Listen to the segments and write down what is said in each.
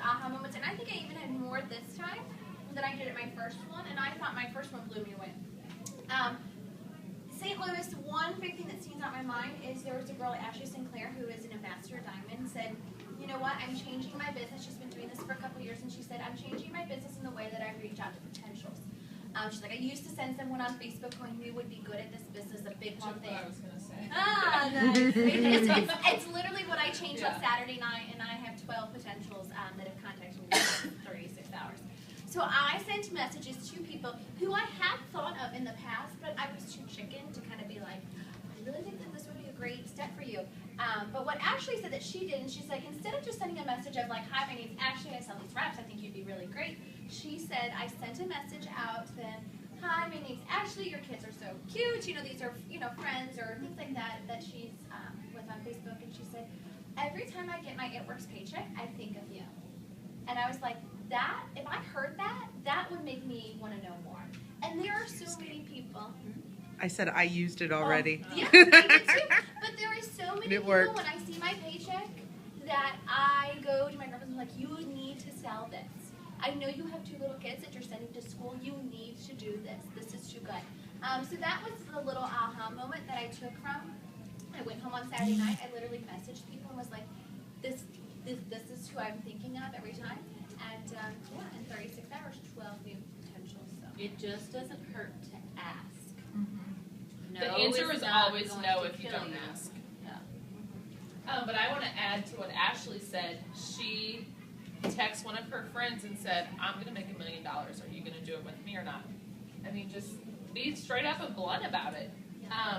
aha moments, and I think I even had more this time than I did at my first one, and I thought my first one blew me away. St. Louis, one big thing that stands out in my mind is there was a girl, Ashley Sinclair, who is an ambassador Diamond, said, you know what, I'm changing my business. She's been doing this for a couple years, and she said, I'm changing my business in the way that I reach out to potentials. She's like, I used to send someone on Facebook who I knew would be good at this business, a big one thing. What I was going to say. It's literally what I changed on Saturday night, and I have 12 potentials that have contacted me in 36 hours. So I sent messages to people who I had thought of in the past, but I was too chicken to kind of be like, I really think that this would be a great step for you. But what Ashley said that she did, and she's like, instead of just sending a message of like, hi, my name's Ashley, I sell these wraps, I think you'd be really great. She said, I sent a message out to them, hi, my name's Ashley, your kids are so cute, you know, these are, you know, friends or things like that that she's with on Facebook. And she said, every time I get my It Works paycheck, I think of you. And I was like, that, if I heard that, that would make me want to know more. And there are so many people. I said I used it already. Oh, yeah, I did too. But there are so many people worked. when I see my paycheck that I go to my girlfriend and I'm like, you need to sell this. I know you have 2 little kids that you're sending to school. You need to do this. This is too good. So that was the little aha moment that I took from. I went home on Saturday night. I literally messaged people and was like, this is who I'm thinking of every time. And yeah, in 36 hours, 12 new potentials. So. It just doesn't hurt to ask. Mm-hmm. No, the answer is always no if you don't ask. Yeah. But I want to add to what Ashley said. She texted one of her friends and said, I'm going to make $1 million. Are you going to do it with me or not? I mean, just be straight up and blunt about it.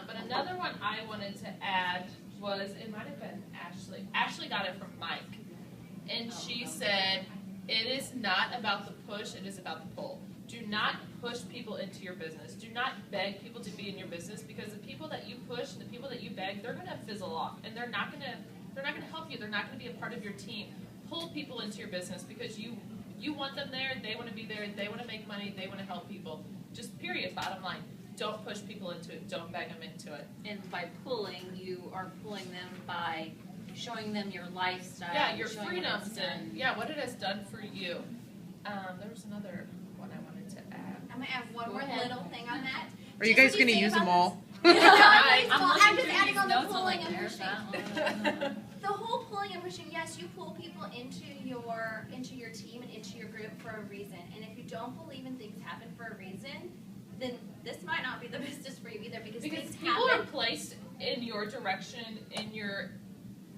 But another one I wanted to add was, it might have been Ashley. Ashley got it from Mike. And she said, it is not about the push, it is about the pull. Do not push people into your business. Do not beg people to be in your business, because the people that you push and the people that you beg, they're going to fizzle off, and they're not going to help you. They're not going to be a part of your team. Pull people into your business because you want them there, they want to be there, they want to make money, they want to help people. Just period, bottom line. Don't push people into it. Don't beg them into it. And by pulling, you are pulling them by showing them your lifestyle. Yeah, your freedoms and what it has done for you. There was another one I wanted to add. I'm going to add one more little thing on that. Are you guys going to use them all? I'm just adding on the pulling and there's pushing. The whole pulling and pushing, yes, you pull people into your team and into your group for a reason. And if you don't believe in things happen for a reason, then this might not be the business for you either, because things people happen. are placed in your direction, in your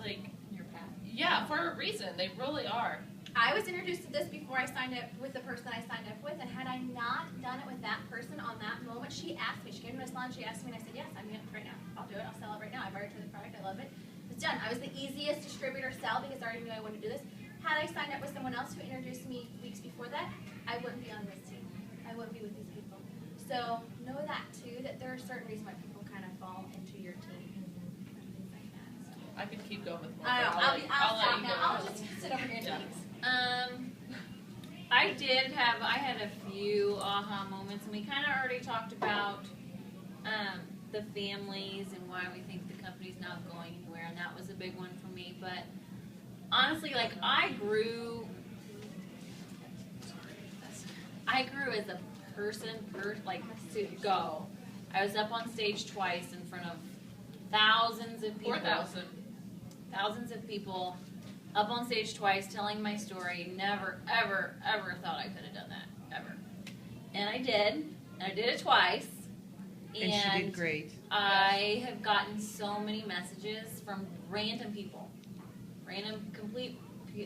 path. Yeah, for a reason. They really are. I was introduced to this before I signed up with the person I signed up with, and had I not done it with that person on that moment, she asked me, she came to my salon, she asked me, and I said, yes, I'm doing it right now. I'll do it, I'll sell it right now. I've already tried the product, I love it. It's done. I was the easiest distributor to sell because I already knew I wanted to do this. Had I signed up with someone else who introduced me weeks before that, I wouldn't be on this team. I wouldn't be with these people. So know that too, that there are certain reasons why people kind of fall into your team and things like that. So. I could keep going with more. I'll let you now. go. I'll just sit over here and Yeah. I had a few aha moments, and we kind of already talked about the families and why we think the company's not going anywhere, and that was a big one for me. But honestly, like I grew as a person, like to go. I was up on stage twice in front of thousands of people. 4,000. Thousands of people up on stage twice telling my story. Never, ever, ever thought I could have done that, ever. And I did. And I did it twice. And she did great. I have gotten so many messages from random people. Random, complete,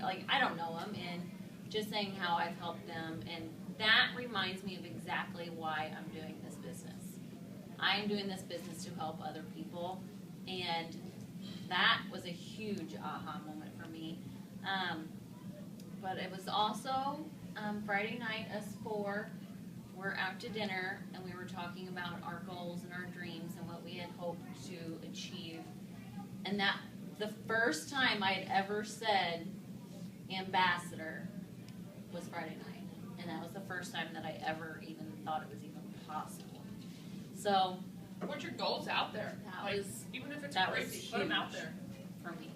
like, I don't know them, and just saying how I've helped them. And that reminds me of exactly why I'm doing this business. I am doing this business to help other people. And that was a huge aha moment for me. But it was also Friday night, us four were out to dinner, and we were talking about our goals and our dreams and what we had hoped to achieve. And that the first time I had ever said ambassador was Friday night. And that was the first time that I ever even thought it was even possible. So Put your goals out there. Even if it's crazy, put them out there. For me.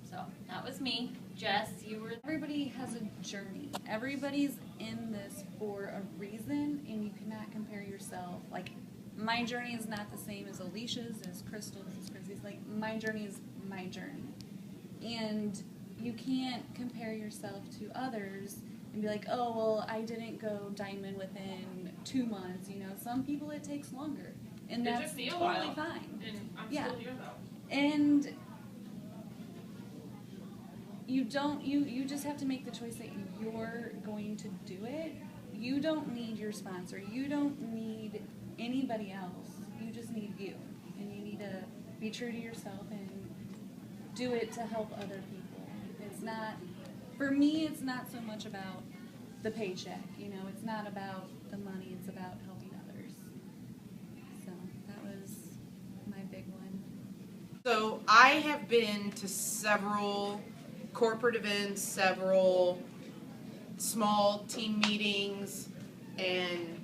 So that was me. Jess, you were. Everybody has a journey. Everybody's in this for a reason, and you cannot compare yourself. Like, my journey is not the same as Alicia's, as Crystal's, as Chrissy's. Like, my journey is my journey. And you can't compare yourself to others and be like, oh, well, I didn't go diamond within 2 months. You know, some people it takes longer. And It that's took me a totally while, fine. and I'm Yeah. still here though. And you just have to make the choice that you're going to do it. You don't need your sponsor. You don't need anybody else. You just need you. And you need to be true to yourself and do it to help other people. It's not, for me, it's not so much about the paycheck. You know, it's not about the money. It's about helping others. So that was my big one. So I have been to several corporate events, several small team meetings, and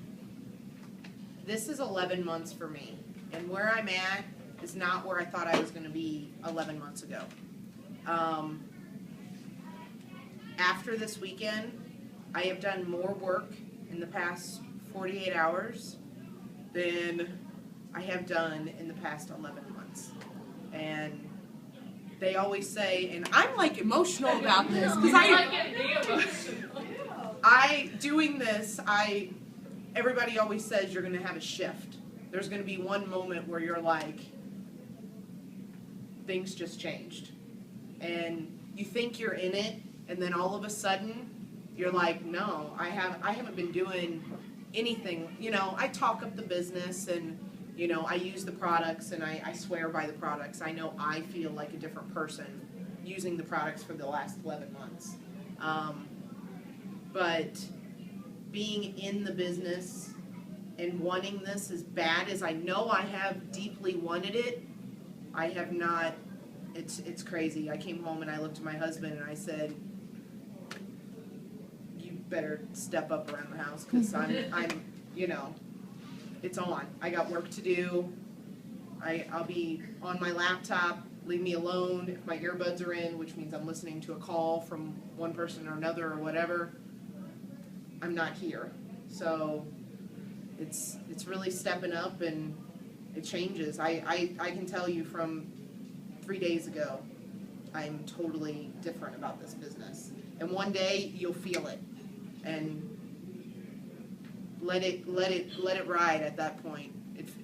this is 11 months for me. And where I'm at is not where I thought I was going to be 11 months ago. After this weekend, I have done more work in the past 48 hours than I have done in the past 11 months. And they always say, and I'm like emotional about this, because doing this, everybody always says you're going to have a shift. There's going to be one moment where you're like, things just changed. And you think you're in it, and then all of a sudden, you're like, no, I haven't been doing anything. You know, I talk up the business, and you know, I use the products, and I swear by the products. I know I feel like a different person using the products for the last 11 months. But being in the business and wanting this as bad as I know I have deeply wanted it, I have not. It's crazy. I came home and I looked at my husband and I said, "You better step up around the house, because I'm, you know." It's on. I got work to do. I'll be on my laptop. Leave me alone if my earbuds are in, which means I'm listening to a call from one person or another or whatever. I'm not here. So it's really stepping up, and it changes. I can tell you from 3 days ago, I'm totally different about this business. And one day you'll feel it. And let it ride at that point.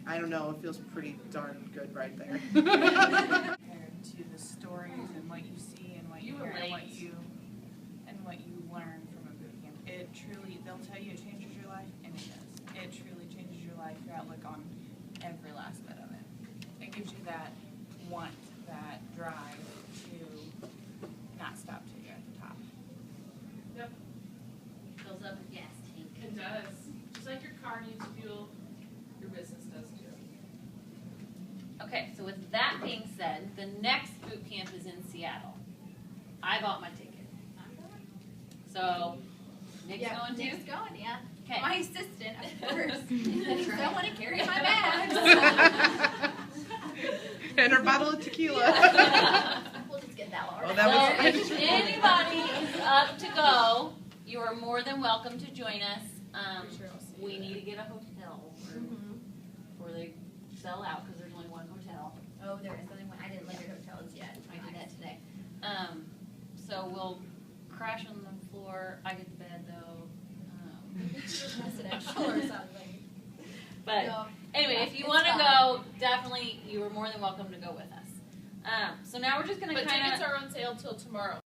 I don't know, it feels pretty darn good right there. Compared to the stories and what you see and what you hear and what you learn from a boot camp. It truly, they'll tell you it changes your life, and it does. It truly changes your life, your outlook on every last bit of it. It gives you that want, that drive to not stop till you're at the top. Yep, Fills up a gas tank. it does. Just like your car needs fuel, your business does too. Okay, so with that being said, the next boot camp is in Seattle. I bought my ticket. So, Nick's going too? Nick's going, yeah. Okay. My assistant, of course. Don't want to carry my bags. And her bottle of tequila. We'll just get that one. Oh, that So, was if anybody is up to go, you are more than welcome to join us. We need to get a hotel room before they sell out, because there's only one hotel. Oh, there is only one. I didn't look at hotels yet. I did that today. So we'll crash on the floor. I get the bed though. Residential or something. But No, anyway, yeah, if you it's want to fine. go, definitely you are more than welcome to go with us. So now we're just going to But kind tickets of. are on sale till tomorrow.